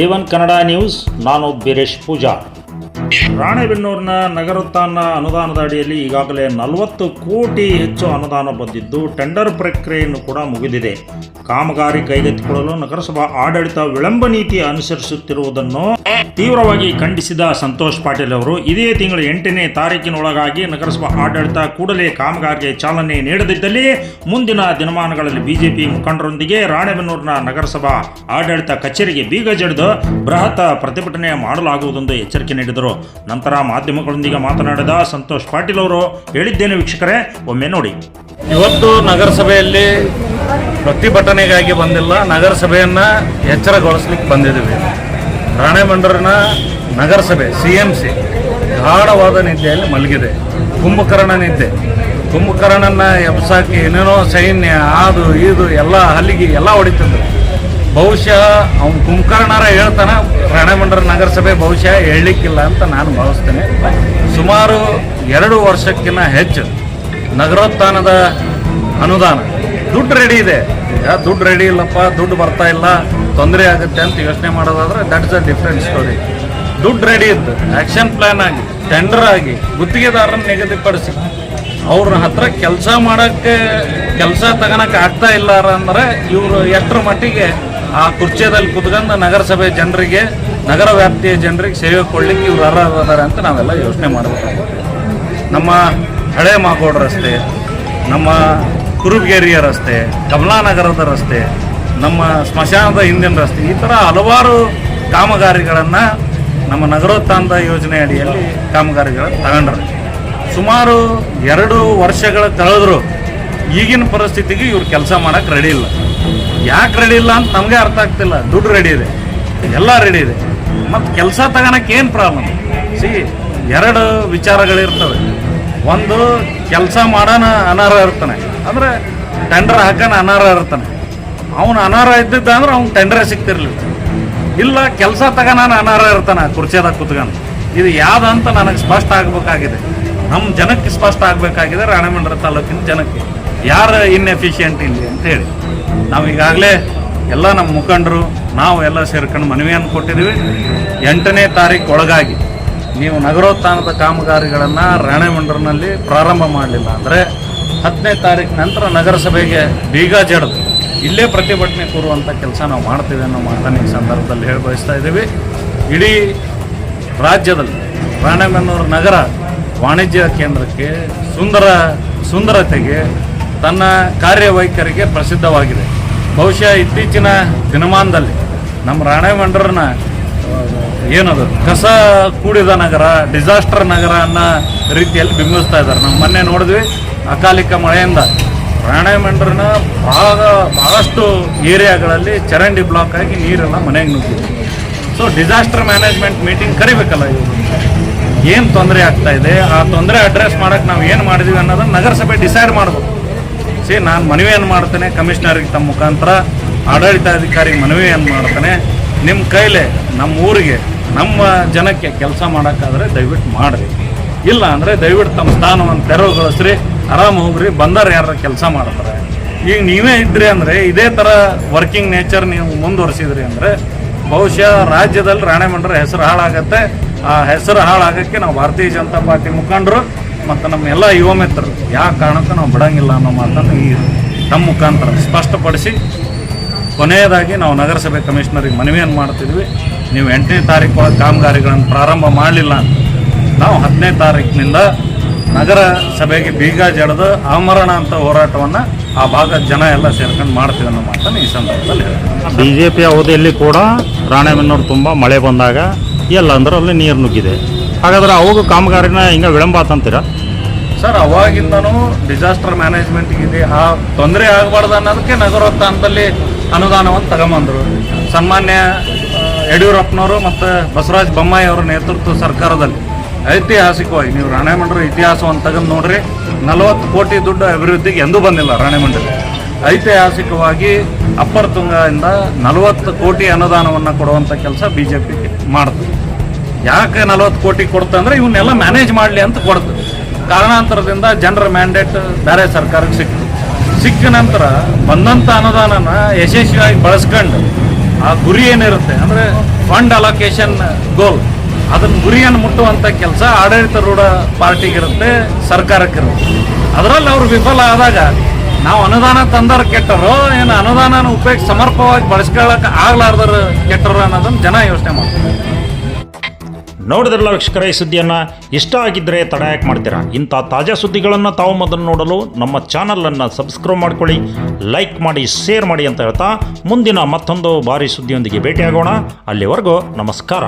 A1 Kannada news, ನಾನು ಬೀರೇಶ್ ಪೂಜಾರ್. ರಾಣೆಬೆನ್ನೂರಿನ ನಗರೋತ್ಥಾನ ಅನುದಾನದ ಅಡಿಯಲ್ಲಿ ಈಗಾಗಲೇ 40 ಕೋಟಿ ಹೆಚ್ಚು ಅನುದಾನ ಬಂದಿದ್ದು ಟೆಂಡರ್ ಪ್ರಕ್ರಿಯೆಯನ್ನು ಕೂಡ ಮುಗಿದಿದೆ. ಕಾಮಗಾರಿ ಕೈಗೆತ್ತಿಕೊಳ್ಳಲು ನಗರಸಭಾ ಆಡಳಿತ ವಿಳಂಬ ನೀತಿ ಅನುಸರಿಸುತ್ತಿರುವುದನ್ನು ತೀವ್ರವಾಗಿ ಖಂಡಿಸಿದ ಸಂತೋಷ್ ಪಾಟೀಲ್ ಅವರು ಇದೇ ತಿಂಗಳ 8ನೇ ತಾರೀಕಿನೊಳಗಾಗಿ ನಗರಸಭಾ ಆಡಳಿತ ಕೂಡಲೇ ಕಾಮಗಾರಿಗೆ ಚಾಲನೆ ನೀಡದಿದ್ದಲ್ಲಿ ಮುಂದಿನ ದಿನಮಾನಗಳಲ್ಲಿ ಬಿಜೆಪಿ ಮುಖಂಡರೊಂದಿಗೆ ರಾಣೆಬೆನ್ನೂರಿನ ನಗರಸಭಾ ಆಡಳಿತ ಕಚೇರಿಗೆ ಬೀಗ ಜಡಿದು ಬೃಹತ್ ಪ್ರತಿಭಟನೆ ಮಾಡಲಾಗುವುದೆಂದು ಎಚ್ಚರಿಕೆ ನೀಡಿದರು. ನಂತರ ಮಾಧ್ಯಮಗಳೊಂದಿಗೆ ಮಾತನಾಡಿದ ಸಂತೋಷ್ ಪಾಟೀಲ್ ಅವರು ಹೇಳಿದ್ದೇನೆ ವೀಕ್ಷಕರೇ, ಒಮ್ಮೆ ನೋಡಿ. ಇವತ್ತು ನಗರಸಭೆಯಲ್ಲಿ ಪ್ರತಿಭಟನೆಗಾಗಿ ಬಂದಿಲ್ಲ, ನಗರಸಭೆಯನ್ನು ಎಚ್ಚರಗೊಳಿಸ್ಲಿಕ್ಕೆ ಬಂದಿದ್ದೀವಿ. ರಾಣೆಬೆನ್ನೂರಿನ ನಗರಸಭೆ CMC ಗಾಢವಾದ ನಿದ್ದೆಯಲ್ಲಿ ಮಲಗಿದೆ. ಕುಂಭಕರ್ಣ ನಿದ್ದೆ. ಕುಂಭಕರ್ಣನ ಎಬ್ಸಾಕಿ ಏನೇನೋ ಸೈನ್ಯ ಅದು ಇದು ಎಲ್ಲ ಹಲ್ಲಿಗೆ ಎಲ್ಲ ಹೊಡಿತಿದ್ರು. ಬಹುಶಃ ಅವ್ನು ಕುಂಭಕರ್ಣರ ಹೇಳ್ತಾನೆ, ರಾಣೆಬೆನ್ನೂರು ನಗರಸಭೆ ಬಹುಶಃ ಹೇಳಲಿಕ್ಕಿಲ್ಲ ಅಂತ ನಾನು ಭಾವಿಸ್ತೇನೆ. ಸುಮಾರು 2 ವರ್ಷಕ್ಕಿಂತ ಹೆಚ್ಚು ನಗರೋತ್ಥಾನದ ಅನುದಾನ ದುಡ್ಡು ರೆಡಿ ಇದೆ. ಈಗ ದುಡ್ಡು ರೆಡಿ ಇಲ್ಲಪ್ಪ, ದುಡ್ಡು ಬರ್ತಾ ಇಲ್ಲ, ತೊಂದರೆ ಆಗುತ್ತೆ ಅಂತ ಯೋಚನೆ ಮಾಡೋದಾದ್ರೆ ದಟ್ಸ್ ಅ ಡಿಫ್ರೆಂಟ್ ಸ್ಟೋರಿ. ದುಡ್ಡು ರೆಡಿ ಇದ್ದು ಆ್ಯಕ್ಷನ್ ಪ್ಲ್ಯಾನ್ ಆಗಿ ಟೆಂಡರ್ ಆಗಿ ಗುತ್ತಿಗೆದಾರರನ್ನು ನಿಗದಿಪಡಿಸಿ ಅವ್ರ ಹತ್ರ ಕೆಲಸ ಮಾಡೋಕ್ಕೆ ಕೆಲಸ ತಗೋಣಕ್ಕೆ ಆಗ್ತಾ ಇಲ್ಲ ಅಂದರೆ ಇವರು ಎಷ್ಟರ ಮಟ್ಟಿಗೆ ಆ ಕುರ್ಚಿಯಲ್ಲಿ ಕುತ್ಕೊಂಡು ನಗರಸಭೆ ಜನರಿಗೆ, ನಗರ ವ್ಯಾಪ್ತಿಯ ಜನರಿಗೆ ಸೇವೆ ಕೊಡಲಿಕ್ಕೆ ಇವ್ರು ಅರ್ಹರಾದಾರೆ ಅಂತ ನಾವೆಲ್ಲ ಯೋಚನೆ ಮಾಡಬೇಕಾಗುತ್ತೆ. ನಮ್ಮ ಹಳೆ ಮಾಗೋಡ್ ರಸ್ತೆ, ನಮ್ಮ ಕುರುಬಗೇರಿಯ ರಸ್ತೆ, ಕಮಲಾನಗರದ ರಸ್ತೆ, ನಮ್ಮ ಸ್ಮಶಾನದ ಹಿಂದಿನ ರಸ್ತೆ, ಈ ಥರ ಹಲವಾರು ಕಾಮಗಾರಿಗಳನ್ನು ನಮ್ಮ ನಗರೋತ್ಥಾನದ ಯೋಜನೆ ಅಡಿಯಲ್ಲಿ ಕಾಮಗಾರಿಗಳನ್ನು ತಗೊಂಡ್ರೆ ಸುಮಾರು 2 ವರ್ಷಗಳ ಕಳೆದ್ರು ಈಗಿನ ಪರಿಸ್ಥಿತಿಗೆ ಇವ್ರು ಕೆಲಸ ಮಾಡೋಕ್ಕೆ ರೆಡಿ ಇಲ್ಲ. ಯಾಕೆ ರೆಡಿ ಇಲ್ಲ ಅಂತ ನಮಗೆ ಅರ್ಥ ಆಗ್ತಿಲ್ಲ. ದುಡ್ಡು ರೆಡಿ ಇದೆ, ಎಲ್ಲ ರೆಡಿ ಇದೆ, ಮತ್ತು ಕೆಲಸ ತಗೋಣಕ್ಕೆ ಏನು ಪ್ರಾಬ್ಲಮ್? 2 ವಿಚಾರಗಳಿರ್ತವೆ. ಒಂದು, ಕೆಲಸ ಮಾಡೋಣ ಅನರ್ಹ ಇರ್ತಾನೆ, ಅಂದರೆ ಟೆಂಡರ್ ಹಾಕೋಣ ಅನರ್ಹ ಇರ್ತಾನೆ. ಅವನು ಅನರ್ಹ ಇದ್ದಿದ್ದ ಅಂದ್ರೆ ಅವ್ನು ಟೆಂಡರೇ ಸಿಗ್ತಿರ್ಲಿಲ್ಲ. ಇಲ್ಲ, ಕೆಲಸ ತಗೋಣ ಅನರ್ಹ ಇರ್ತಾನೆ ಕುರ್ಚಿಯಾದಾಗ ಕುತ್ಕೊಂಡು. ಇದು ಯಾವ್ದು ಅಂತ ನನಗೆ ಸ್ಪಷ್ಟ ಆಗಬೇಕಾಗಿದೆ, ನಮ್ಮ ಜನಕ್ಕೆ ಸ್ಪಷ್ಟ ಆಗಬೇಕಾಗಿದೆ. ರಾಣೆಬೆನ್ನೂರು ತಾಲೂಕಿನ ಜನಕ್ಕೆ ಯಾರು ಇನ್ಎಫಿಷಿಯೆಂಟ್ ಇಲ್ಲಿ ಅಂತ ಹೇಳಿ ನಾವು ಈಗಾಗಲೇ ಎಲ್ಲ ನಮ್ಮ ಮುಖಂಡರು ನಾವು ಎಲ್ಲ ಸೇರ್ಕೊಂಡು ಮನವಿಯನ್ನು ಕೊಟ್ಟಿದ್ದೀವಿ. 8ನೇ ತಾರೀಕು ಒಳಗಾಗಿ ನೀವು ನಗರೋತ್ಥಾನದ ಕಾಮಗಾರಿಗಳನ್ನು ರಾಣೆಬೆನ್ನೂರಿನಲ್ಲಿ ಪ್ರಾರಂಭ ಮಾಡಲಿಲ್ಲ ಅಂದರೆ 10ನೇ ತಾರೀಕು ನಂತರ ನಗರಸಭೆಗೆ ಬೀಗ ಜಡಿದು ಇಲ್ಲೇ ಪ್ರತಿಭಟನೆ ಕೂರುವಂಥ ಕೆಲಸ ನಾವು ಮಾಡ್ತೀವಿ ಅನ್ನೋ ಮಾತನ್ನು ಈ ಸಂದರ್ಭದಲ್ಲಿ ಹೇಳಿ ಬಯಸ್ತಾ ಇದ್ದೀವಿ. ಇಡೀ ರಾಜ್ಯದಲ್ಲಿ ರಾಣೆಬೆನ್ನೂರು ನಗರ ವಾಣಿಜ್ಯ ಕೇಂದ್ರಕ್ಕೆ, ಸುಂದರತೆಗೆ, ತನ್ನ ಕಾರ್ಯವೈಖರಿಗೆ ಪ್ರಸಿದ್ಧವಾಗಿದೆ. ಬಹುಶಃ ಇತ್ತೀಚಿನ ದಿನಮಾನದಲ್ಲಿ ನಮ್ಮ ರಾಣೆಬೆನ್ನೂರನ್ನ ಏನದು ಕಸ ಕೂಡಿದ ನಗರ, ಡಿಸಾಸ್ಟರ್ ನಗರ ಅನ್ನೋ ರೀತಿಯಲ್ಲಿ ಬಿಂಬಿಸ್ತಾ ಇದ್ದಾರೆ. ನಾವು ಮೊನ್ನೆ ನೋಡಿದ್ವಿ, ಅಕಾಲಿಕ ಮಳೆಯಿಂದ ರಾಣೆಬೆನ್ನೂರಿನ ಭಾಳಷ್ಟು ಏರಿಯಾಗಳಲ್ಲಿ ಚರಂಡಿ ಬ್ಲಾಕ್ ಆಗಿ ನೀರೆಲ್ಲ ಮನೆಗೆ ನುಗ್ಗಿದೆ. ಸೊ ಡಿಸಾಸ್ಟರ್ ಮ್ಯಾನೇಜ್ಮೆಂಟ್ ಮೀಟಿಂಗ್ ಕರಿಬೇಕಲ್ಲ ಇವರು. ಏನು ತೊಂದರೆ ಆಗ್ತಾ ಇದೆ, ಆ ತೊಂದರೆ ಅಡ್ರೆಸ್ ಮಾಡೋಕ್ಕೆ ನಾವು ಏನು ಮಾಡಿದ್ವಿ ಅನ್ನೋದನ್ನು ನಗರಸಭೆ ಡಿಸೈಡ್ ಮಾಡ್ಬೇಕು. ನಾನು ಮನವಿಯನ್ನು ಮಾಡ್ತೇನೆ ಕಮಿಷನರಿಗೆ, ತಮ್ಮ ಮುಖಾಂತರ ಆಡಳಿತಾಧಿಕಾರಿಗೆ ಮನವಿಯನ್ನು ಮಾಡ್ತೇನೆ. ನಿಮ್ಮ ಕೈಲೇ ನಮ್ಮ ಊರಿಗೆ, ನಮ್ಮ ಜನಕ್ಕೆ ಕೆಲಸ ಮಾಡೋಕ್ಕಾದ್ರೆ ದಯವಿಟ್ಟು ಮಾಡಿರಿ. ಇಲ್ಲ ಅಂದರೆ ದಯವಿಟ್ಟು ತಮ್ಮ ಸ್ಥಾನವನ್ನು ತೆರವುಗೊಳಿಸ್ರಿ, ಆರಾಮ ಹೋಗ್ರಿ, ಬಂದರೆ ಯಾರು ಕೆಲಸ ಮಾಡ್ತಾರೆ. ಈಗ ನೀವೇ ಇದ್ರಿ ಅಂದರೆ, ಇದೇ ಥರ ವರ್ಕಿಂಗ್ ನೇಚರ್ ನೀವು ಮುಂದುವರಿಸಿದ್ರಿ ಅಂದರೆ ಬಹುಶಃ ರಾಜ್ಯದಲ್ಲಿ ರಾಣೆಬೆನ್ನೂರು ಹೆಸರು ಹಾಳಾಗತ್ತೆ. ಆ ಹೆಸರು ಹಾಳಾಗೋಕ್ಕೆ ನಾವು ಭಾರತೀಯ ಜನತಾ ಪಾರ್ಟಿ ಮುಖಂಡರು ಮತ್ತು ನಮ್ಮ ಎಲ್ಲ ಯುವ ಮಿತ್ರರು ಯಾವ ಕಾರಣಕ್ಕೂ ನಾವು ಬಿಡೋಂಗಿಲ್ಲ ಅನ್ನೋ ಮಾತನ್ನು ಈ ತಮ್ಮ ಮುಖಾಂತರ ಸ್ಪಷ್ಟಪಡಿಸಿ ಕೊನೆಯದಾಗಿ ನಾವು ನಗರಸಭೆ ಕಮಿಷನರಿಗೆ ಮನವಿಯನ್ನು ಮಾಡ್ತಿದ್ವಿ. ನೀವು 8ನೇ ತಾರೀಕು ಒಳಗೆ ಕಾಮಗಾರಿಗಳನ್ನು ಪ್ರಾರಂಭ ಮಾಡಲಿಲ್ಲ ಅಂತ ನಾವು 10ನೇ ತಾರೀಕಿನಿಂದ ನಗರಸಭೆಗೆ ಬೀಗ ಜಡಿದು ಆಮರಣ ಅಂತ ಹೋರಾಟವನ್ನು ಆ ಭಾಗದ ಜನ ಎಲ್ಲ ಸೇರ್ಕೊಂಡು ಮಾಡ್ತೀವಿ ಅನ್ನೋ ಮಾತನ್ನು ಈ ಸಂದರ್ಭದಲ್ಲಿ ಹೇಳ್ತೀನಿ. BJP ಅವಧಿಯಲ್ಲಿ ಕೂಡ ರಾಣೆಬೆನ್ನೂರು ತುಂಬ ಮಳೆ ಬಂದಾಗ ಎಲ್ಲ ಅಂದ್ರೆ ಅಲ್ಲಿ ನೀರು ನುಗ್ಗಿದೆ. ಹಾಗಾದ್ರೆ ಅವಾಗ ಕಾಮಗಾರಿನ ಹಿಂಗೆ ವಿಳಂಬ ಆತಂತೀರಾ? ಸರ್, ಅವಾಗಿಂದನೂ ಡಿಸಾಸ್ಟರ್ ಮ್ಯಾನೇಜ್ಮೆಂಟ್ಗಿದೆ, ಆ ತೊಂದರೆ ಆಗಬಾರ್ದು ಅನ್ನೋದಕ್ಕೆ ನಗರೋತ್ಥಾನದಲ್ಲಿ ಅನುದಾನವನ್ನು ತಗೊಂಬಂದರು. ಸನ್ಮಾನ್ಯ ಯಡಿಯೂರಪ್ಪನವರು ಮತ್ತು ಬಸವರಾಜ ಬೊಮ್ಮಾಯಿ ಅವರ ನೇತೃತ್ವ ಸರ್ಕಾರದಲ್ಲಿ ಐತಿಹಾಸಿಕವಾಗಿ, ನೀವು ರಾಣೆಬೆನ್ನೂರು ಇತಿಹಾಸವನ್ನು ತೆಗೆದು ನೋಡ್ರಿ, 40 ಕೋಟಿ ದುಡ್ಡು ಅಭಿವೃದ್ಧಿಗೆ ಎಂದೂ ಬಂದಿಲ್ಲ ರಾಣೆಬೆನ್ನೂರು. ಐತಿಹಾಸಿಕವಾಗಿ ಅಪ್ಪರ್ ತುಂಗದಿಂದ 40 ಕೋಟಿ ಅನುದಾನವನ್ನು ಕೊಡುವಂಥ ಕೆಲಸ BJP ಮಾಡ್ತದೆ. ಯಾಕೆ 40 ಕೋಟಿ ಕೊಡ್ತಂದ್ರೆ ಇವನ್ನೆಲ್ಲ ಮ್ಯಾನೇಜ್ ಮಾಡಲಿ ಅಂತ ಕೊಡ್ತು. ಕಾರಣಾಂತರದಿಂದ ಜನರ ಮ್ಯಾಂಡೇಟ್ ಬೇರೆ ಸರ್ಕಾರಕ್ಕೆ ಸಿಕ್ಕ ನಂತರ ಬಂದಂಥ ಅನುದಾನನ ಯಶಸ್ವಿಯಾಗಿ ಬಳಸ್ಕೊಂಡು ಆ ಗುರಿ ಏನಿರುತ್ತೆ ಅಂದರೆ ಫಂಡ್ ಅಲೋಕೇಶನ್ ಗೋಲ್ ಅದನ್ನು ಗುರಿಯನ್ನು ಮುಟ್ಟುವಂಥ ಕೆಲಸ ಆಡಳಿತಾರೂಢ ಪಾರ್ಟಿಗಿರುತ್ತೆ, ಸರ್ಕಾರಕ್ಕಿರುತ್ತೆ. ಅದರಲ್ಲಿ ಅವರು ವಿಫಲ ಆದಾಗ ನಾವು ಅನುದಾನ ತಂದರ ಕೆಟ್ಟರು ಏನು ಅನುದಾನ ಉಪಯೋಗ ಸಮರ್ಪಕವಾಗಿ ಬಳಸ್ಕೊಳ್ಳೋಕೆ ಆಗ್ಲಾರ್ದರ ಕೆಟ್ಟರು ಅನ್ನೋದನ್ನು ಜನ ಯೋಚನೆ ಮಾಡ್ತಾರೆ. ನೋಡಿದ್ರಲ್ಲ ವೀಕ್ಷಕರೇ, ಈ ಸುದ್ದಿಯನ್ನು ಇಷ್ಟ ಆಗಿದ್ದರೆ ತಡ ಯಾಕೆ ಮಾಡ್ತೀರಾ? ಇಂಥ ತಾಜಾ ಸುದ್ದಿಗಳನ್ನು ತಾವು ಮೊದಲು ನೋಡಲು ನಮ್ಮ ಚಾನಲನ್ನು ಸಬ್ಸ್ಕ್ರೈಬ್ ಮಾಡ್ಕೊಳ್ಳಿ, ಲೈಕ್ ಮಾಡಿ, ಶೇರ್ ಮಾಡಿ ಅಂತ ಹೇಳ್ತಾ ಮುಂದಿನ ಮತ್ತೊಂದು ಭಾರಿ ಸುದ್ದಿಯೊಂದಿಗೆ ಭೇಟಿಯಾಗೋಣ. ಅಲ್ಲಿವರೆಗೂ ನಮಸ್ಕಾರ.